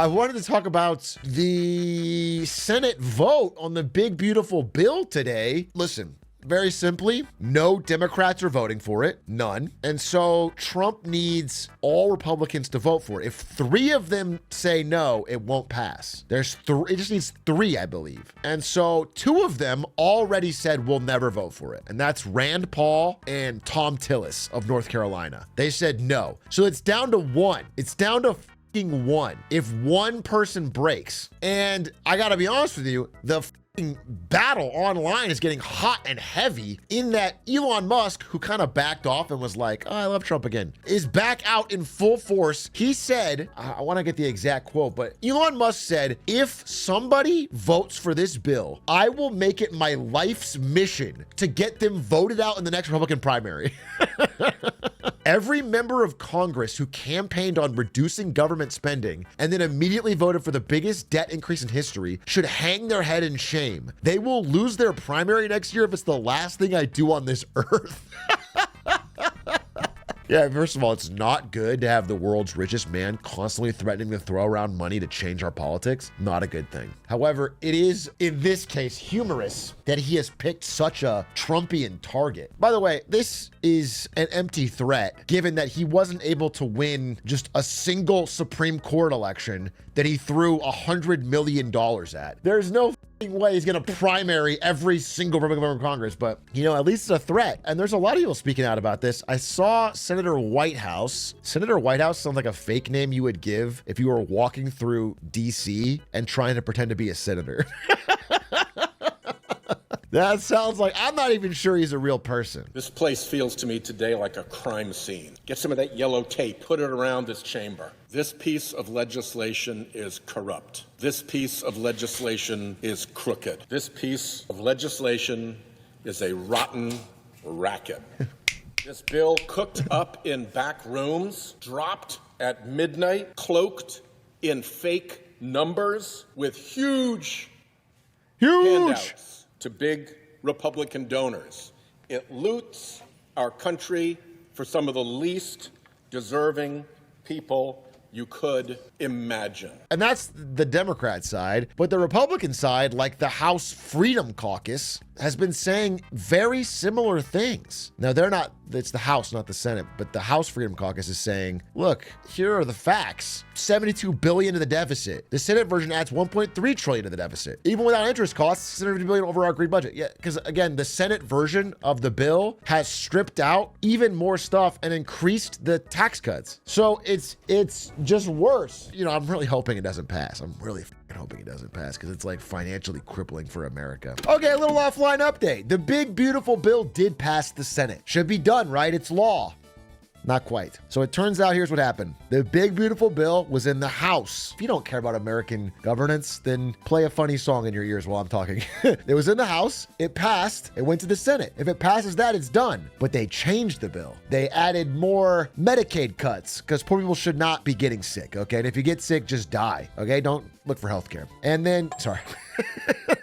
I wanted to talk about the Senate vote on the big, beautiful bill today. Listen, very simply, no Democrats are voting for it, none. And so Trump needs all Republicans to vote for it. If 3 of them say no, it won't pass. It just needs 3, I believe. And so 2 of them already said we'll never vote for it. And that's Rand Paul and Tom Tillis of North Carolina. They said no. So it's down to 1. It's down to 1. If 1 person breaks, and I gotta be honest with you, the battle online is getting hot and heavy in that Elon Musk, who kind of backed off and was like, oh, I love Trump again, is back out in full force. He said, I want to get the exact quote, but Elon Musk said, if somebody votes for this bill, I will make it my life's mission to get them voted out in the next Republican primary. Every member of Congress who campaigned on reducing government spending and then immediately voted for the biggest debt increase in history should hang their head in shame. They will lose their primary next year if it's the last thing I do on this earth. Yeah, first of all, it's not good to have the world's richest man constantly threatening to throw around money to change our politics. Not a good thing. However, it is, in this case, humorous that he has picked such a Trumpian target. By the way, this is an empty threat, given that he wasn't able to win just a single Supreme Court election that he threw $100 million at. There's no way he's gonna primary every single Republican member of Congress, but at least it's a threat. And there's a lot of people speaking out about this. I saw Senator Whitehouse. Senator Whitehouse sounds like a fake name you would give if you were walking through DC and trying to pretend to be a senator. That sounds like, I'm not even sure he's a real person. This place feels to me today like a crime scene. Get some of that yellow tape, put it around this chamber. This piece of legislation is corrupt. This piece of legislation is crooked. This piece of legislation is a rotten racket. This bill cooked up in back rooms, dropped at midnight, cloaked in fake numbers with huge handouts to big Republican donors. It loots our country for some of the least deserving people you could imagine. And that's the Democrat side. But the Republican side, like the House Freedom Caucus, has been saying very similar things. Now, it's the House, not the Senate, but the House Freedom Caucus is saying, look, here are the facts. $72 billion to the deficit. The Senate version adds $1.3 trillion to the deficit. Even without interest costs, $650 billion over our agreed budget. Yeah, because again, the Senate version of the bill has stripped out even more stuff and increased the tax cuts. So it's just worse. I'm really hoping it doesn't pass. I'm really hoping it doesn't pass because it's like financially crippling for America. Okay, a little offline update. The big, beautiful bill did pass the Senate. Should be done, right? It's law. Not quite. So it turns out here's what happened. The big, beautiful bill was in the House. If you don't care about American governance, then play a funny song in your ears while I'm talking. It was in the House. It passed. It went to the Senate. If it passes that, it's done. But they changed the bill. They added more Medicaid cuts because poor people should not be getting sick, okay? And if you get sick, just die, okay? Don't look for healthcare. And then, sorry.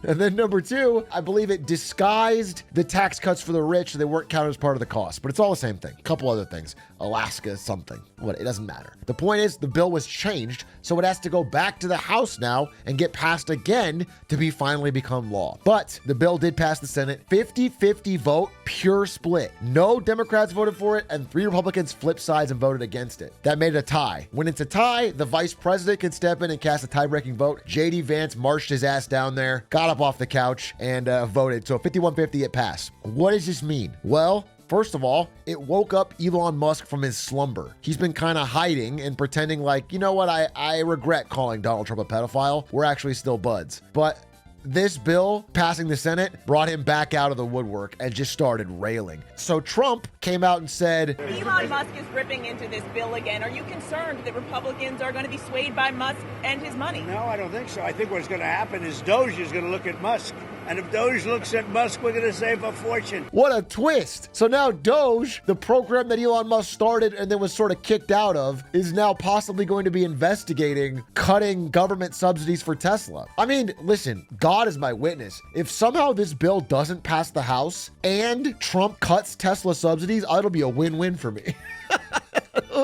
And then number 2, I believe it disguised the tax cuts for the rich so they weren't counted as part of the cost. But it's all the same thing. A couple other things. Alaska, something. It doesn't matter. The point is the bill was changed, so it has to go back to the House now and get passed again to be finally become law. But the bill did pass the Senate. 50-50 vote, pure split. No Democrats voted for it, and 3 Republicans flipped sides and voted against it. That made it a tie. When it's a tie, the vice president can step in and cast a tie-breaking vote. J.D. Vance marched his ass down there, got up off the couch, and voted. So 51-50, it passed. What does this mean? Well, first of all, it woke up Elon Musk from his slumber. He's been kind of hiding and pretending like, you know what, I regret calling Donald Trump a pedophile. We're actually still buds. But this bill passing the Senate brought him back out of the woodwork and just started railing. So Trump came out and said, Elon Musk is ripping into this bill again. Are you concerned that Republicans are going to be swayed by Musk and his money? No, I don't think so. I think what's going to happen is Doge is going to look at Musk. And if Doge looks at Musk, we're going to save a fortune. What a twist. So now Doge, the program that Elon Musk started and then was sort of kicked out of, is now possibly going to be investigating cutting government subsidies for Tesla. I mean, listen, God is my witness. If somehow this bill doesn't pass the House and Trump cuts Tesla subsidies, it'll be a win-win for me.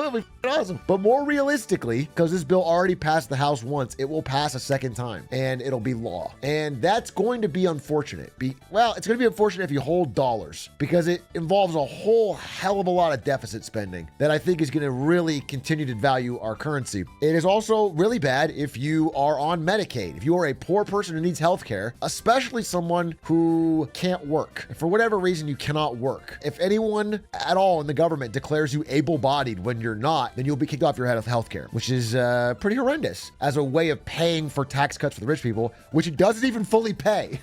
It'll be awesome. But more realistically, because this bill already passed the House once, it will pass a second time and it'll be law. And that's going to be unfortunate. Well, it's going to be unfortunate if you hold dollars because it involves a whole hell of a lot of deficit spending that I think is going to really continue to value our currency. It is also really bad if you are on Medicaid. If you are a poor person who needs health care, especially someone who can't work. For whatever reason, you cannot work. If anyone at all in the government declares you able-bodied when you're not, then you'll be kicked off your head of health care, which is pretty horrendous as a way of paying for tax cuts for the rich people, which it doesn't even fully pay.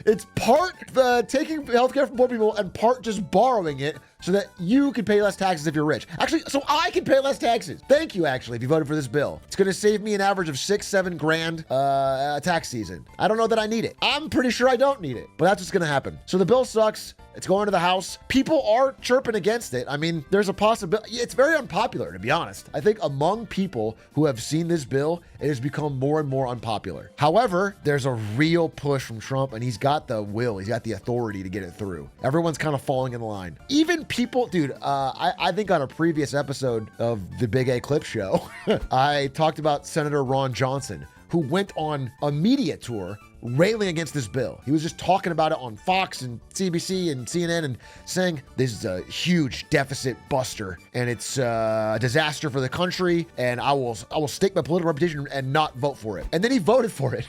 It's part taking healthcare from poor people and part just borrowing it so that you can pay less taxes if you're rich. Actually, so I can pay less taxes. Thank you, actually, if you voted for this bill. It's going to save me an average of $6-7 grand tax season. I don't know that I need it. I'm pretty sure I don't need it, but that's what's going to happen. So the bill sucks. It's going to the House. People are chirping against it. I mean, there's a possibility. It's very unpopular, to be honest. I think among people who have seen this bill, it has become more and more unpopular. However, there's a real push from Trump, and he's got the will. He's got the authority to get it through. Everyone's kind of falling in line. Even people, dude, I think on a previous episode of the Big A Clip Show, I talked about Senator Ron Johnson, who went on a media tour railing against this bill. He was just talking about it on Fox and CBC and CNN and saying this is a huge deficit buster and it's a disaster for the country and I will stake my political reputation and not vote for it. And then he voted for it.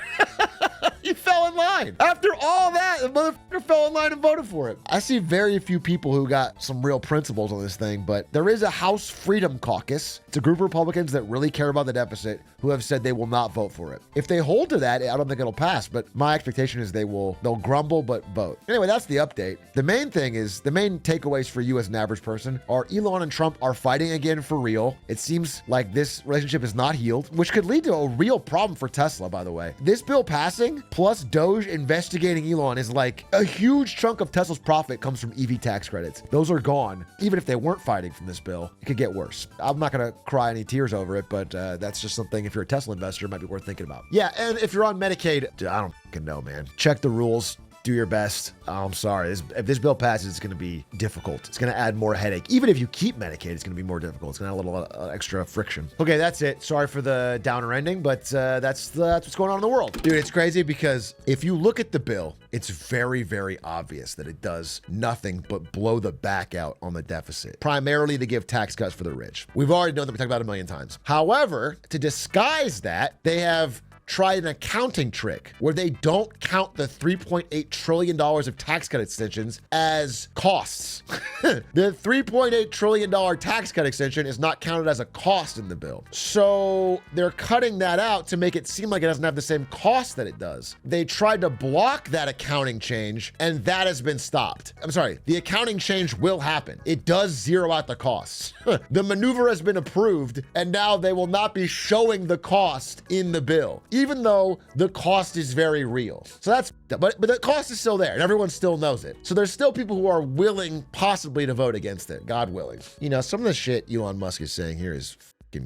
He fell in line. After all that, the motherfucker fell in line and voted for it. I see very few people who got some real principles on this thing, but there is a House Freedom Caucus. It's a group of Republicans that really care about the deficit who have said they will not vote for it. If they hold to that, I don't think it'll pass, but my expectation is they'll grumble but vote. Anyway, that's the update. The main takeaways for you as an average person are Elon and Trump are fighting again for real. It seems like this relationship is not healed, which could lead to a real problem for Tesla, by the way. This bill passing plus Doge investigating Elon is like a huge chunk of Tesla's profit comes from EV tax credits. Those are gone. Even if they weren't fighting from this bill, it could get worse. I'm not going to cry any tears over it, but that's just something, if you're a Tesla investor, it might be worth thinking about. Yeah, and if you're on Medicaid, dude, I don't fucking know, man. Check the rules. Do your best. I'm sorry. If this bill passes, it's going to be difficult. It's going to add more headache. Even if you keep Medicaid, it's going to be more difficult. It's going to add a little extra friction. Okay, that's it. Sorry for the downer ending, but that's what's going on in the world. Dude, it's crazy because if you look at the bill, it's very, very obvious that it does nothing but blow the back out on the deficit, primarily to give tax cuts for the rich. We've already known that. We talked about it a million times. However, to disguise that, they have tried an accounting trick where they don't count the $3.8 trillion of tax cut extensions as costs. The $3.8 trillion tax cut extension is not counted as a cost in the bill. So they're cutting that out to make it seem like it doesn't have the same cost that it does. They tried to block that accounting change and that has been stopped. I'm sorry, the accounting change will happen. It does zero out the costs. The maneuver has been approved and now they will not be showing the cost in the bill, even though the cost is very real. So that's, but the cost is still there and everyone still knows it. So there's still people who are willing possibly to vote against it, God willing. You know, some of the shit Elon Musk is saying here is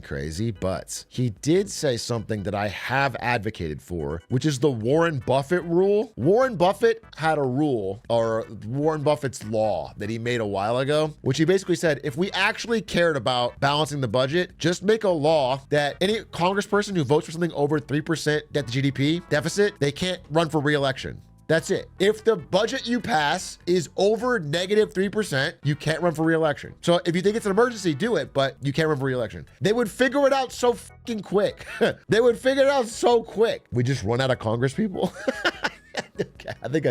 crazy, but he did say something that I have advocated for, which is the Warren Buffett rule. Warren Buffett had a rule, or Warren Buffett's law that he made a while ago, which he basically said, if we actually cared about balancing the budget, just make a law that any congressperson who votes for something over 3% debt to GDP deficit, they can't run for re-election. That's it. If the budget you pass is over -3%, you can't run for re-election. So if you think it's an emergency, do it, but you can't run for re-election. They would figure it out so fucking quick. They would figure it out so quick. We just run out of Congress people. I think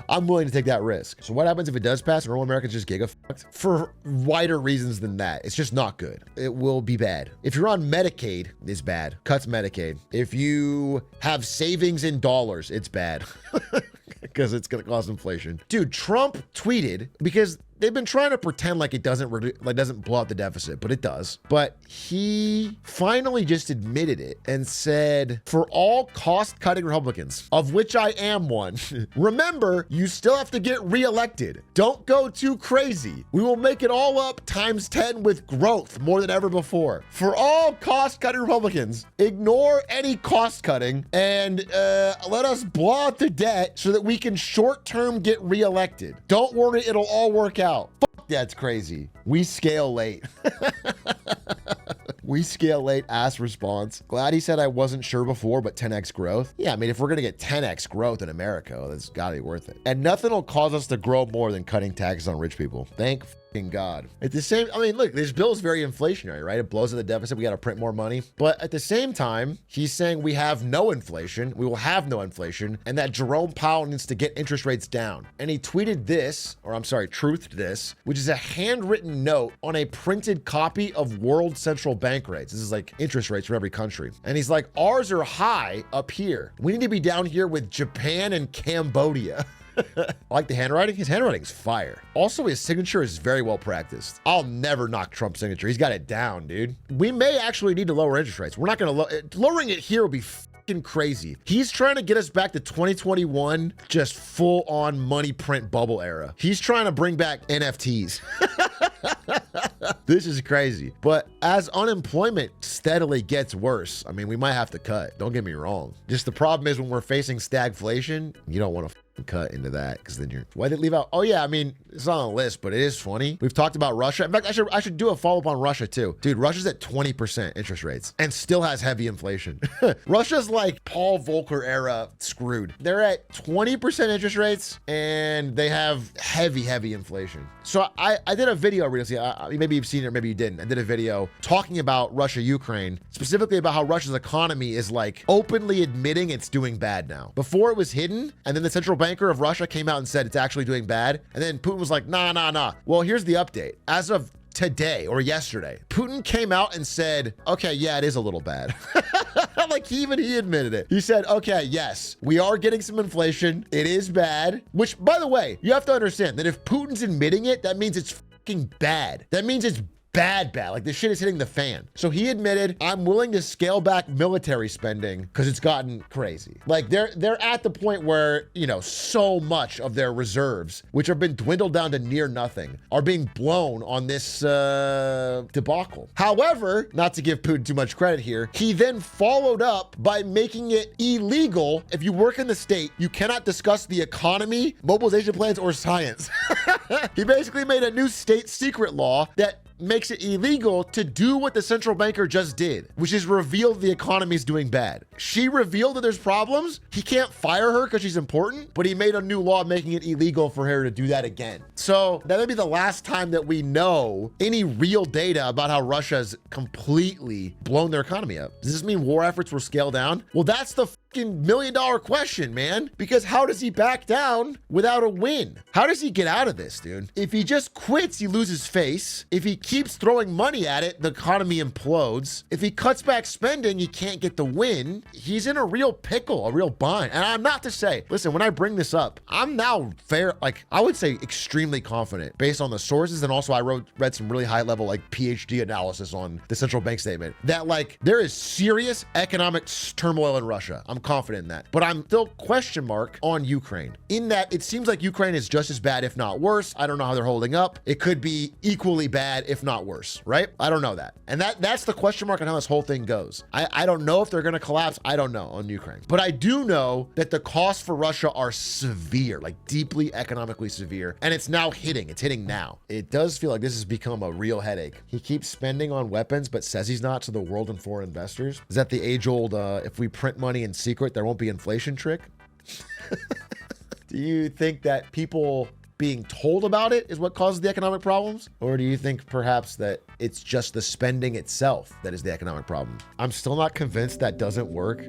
I'm willing to take that risk. So what happens if it does pass and rural Americans just giga-fucked? For wider reasons than that. It's just not good. It will be bad. If you're on Medicaid, it's bad. Cuts Medicaid. If you have savings in dollars, it's bad. Because it's going to cause inflation. Dude, Trump tweeted, because they've been trying to pretend like it doesn't blow up the deficit, but it does. But he finally just admitted it and said, for all cost-cutting Republicans, of which I am one, remember, you still have to get reelected. Don't go too crazy. We will make it all up times 10 with growth more than ever before. For all cost-cutting Republicans, ignore any cost-cutting and let us blow out the debt so that we can short-term get reelected. Don't worry, it'll all work out. Fuck, that's crazy. We scale late. We scale late ass response. Glad he said I wasn't sure before, but 10x growth. Yeah, I mean, if we're going to get 10x growth in America, that's got to be worth it. And nothing will cause us to grow more than cutting taxes on rich people. Thank God. At the same, I mean, look, this bill is very inflationary, right? It blows up the deficit. We got to print more money. But at the same time, he's saying we have no inflation. We will have no inflation. And that Jerome Powell needs to get interest rates down. And he tweeted this, or I'm sorry, truthed this, which is a handwritten note on a printed copy of world central bank rates. This is like interest rates for every country. And he's like, ours are high up here. We need to be down here with Japan and Cambodia. I like the handwriting. His handwriting's fire. Also, his signature is very well practiced. I'll never knock Trump's signature. He's got it down, dude. We may actually need to lower interest rates. We're not going to lowering it here would be fucking crazy. He's trying to get us back to 2021, just full on money print bubble era. He's trying to bring back NFTs. This is crazy. But as unemployment steadily gets worse, I mean, we might have to cut. Don't get me wrong. Just the problem is when we're facing stagflation, you don't want to cut into that because then you're, why did it leave out? Oh yeah, I mean, it's not on the list, but it is funny. We've talked about Russia. In fact, I should do a follow-up on Russia too. Dude, Russia's at 20% interest rates and still has heavy inflation. Russia's like Paul Volcker era screwed. They're at 20% interest rates and they have heavy inflation. So I did a video recently. Maybe you've seen it or maybe you didn't. I did a video talking about Russia, Ukraine, specifically about how Russia's economy is like openly admitting it's doing bad now. Before it was hidden, and then the central banker of Russia came out and said it's actually doing bad. And then Putin was like, nah. Well, here's the update. As of today or yesterday, Putin came out and said, okay, yeah, it is a little bad. Like he admitted it. He said, okay, yes, we are getting some inflation. It is bad, which by the way, you have to understand that if Putin's admitting it, that means it's fucking bad. That means it's bad. Like this shit is hitting the fan. So he admitted, I'm willing to scale back military spending because it's gotten crazy. Like they're at the point where, you know, so much of their reserves, which have been dwindled down to near nothing, are being blown on this debacle. However, not to give Putin too much credit here, he then followed up by making it illegal. If you work in the state, you cannot discuss the economy, mobilization plans, or science. He basically made a new state secret law that makes it illegal to do what the central banker just did, which is reveal the economy is doing bad. She revealed that there's problems. He can't fire her because she's important, but he made a new law making it illegal for her to do that again. So that may be the last time that we know any real data about how Russia's completely blown their economy up. Does this mean war efforts will scale down? Well, that's the fucking $1 million question, man, because how does he back down without a win? How does he get out of this, dude? If he just quits, he loses face. If he keeps throwing money at it, the economy implodes. If he cuts back spending, he can't get the win. He's in a real pickle, a real bind. And I'm not to say, listen, when I bring this up, I'm now I would say extremely confident based on the sources. And also I read some really high level, like PhD analysis on the central bank statement that like there is serious economic turmoil in Russia. I'm confident in that, but I'm still question mark on Ukraine in that it seems like Ukraine is just as bad, if not worse. I don't know how they're holding up. It could be equally bad, if not worse, right? I don't know that. And that's the question mark on how this whole thing goes. I don't know if they're going to collapse. I don't know on Ukraine, but I do know that the costs for Russia are severe, like deeply economically severe. And it's now hitting. It's hitting now. It does feel like this has become a real headache. He keeps spending on weapons, but says he's not to the world and foreign investors. Is that the age old, if we print money in secret, there won't be inflation trick? Do you think that people being told about it is what causes the economic problems? Or do you think perhaps that it's just the spending itself that is the economic problem? I'm still not convinced that doesn't work.